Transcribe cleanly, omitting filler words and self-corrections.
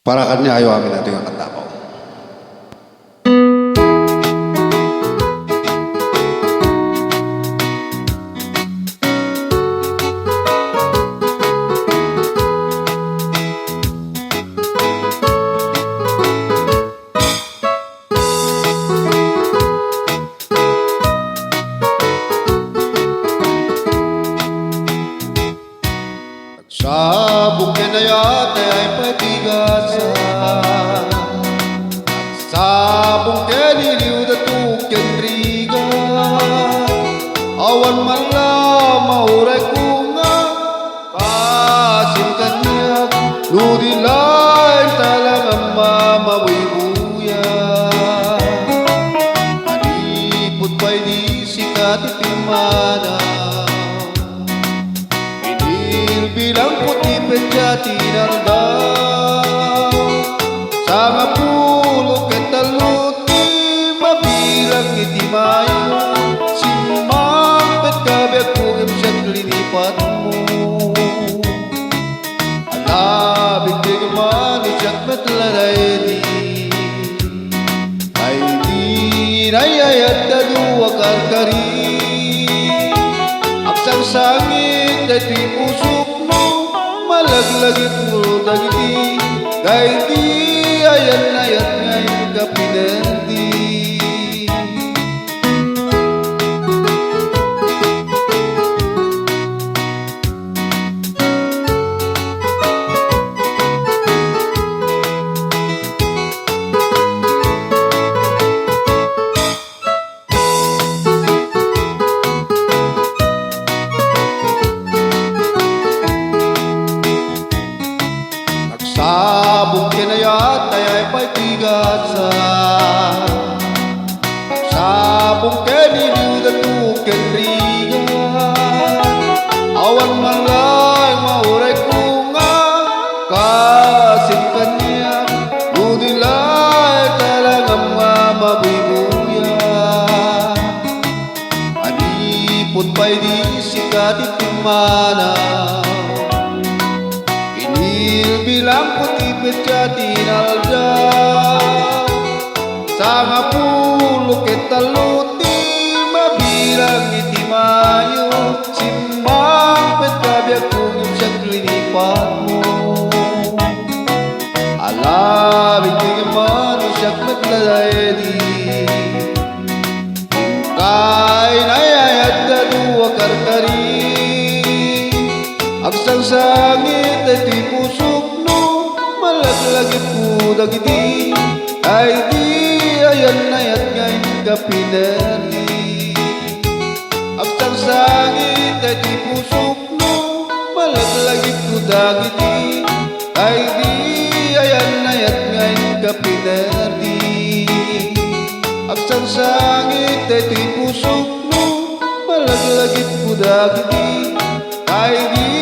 Para kanya ayaw amin natin ang katapaw. Sabog ka na yata ay patigasan, sabong ka niliw na tukyan rigan, awan man lang mauray ko nga kasim kanyak, nudilain talagang mamabuy-buya. Anipot pa'y di sikat ipimana, bilang puti pedyati naldaw sa nga pulo ketaluti mabilang iti mayo simampet kabyak kung imsyak linipat mo alabig di kumanusyak metladay di ay di nayayat na duwag arkari aksang sangit ay di pusok malaglagit mo dagiti dahil di ayan na yan ngayon ka pinandi. Sabog ka na yata ay patigasan, sabog ka niliw na tukyan rigan, awan man lang mauray ko nga kasim kanya, nudilay talagang mamabuy-buya. Anipot pa'y di sikat itimana, bilang puti pedyati naldaw sa nga pulo ketaluti mabilang iti mayo simampet kabyak kung imsyak linipat mo alabig di kumanusyak metladay di kay nayayat na duwa karkari agsang sangit ay di pusok malaglagit mo dagiti ay di ayan na yat ngayon ka pinali agsang sangit ay di pusok mo malaglagit mo dagiti ay di ayan na yat ngayon ka pinali agsang sangit ay di pusok mo malaglagit mo dagiti ay di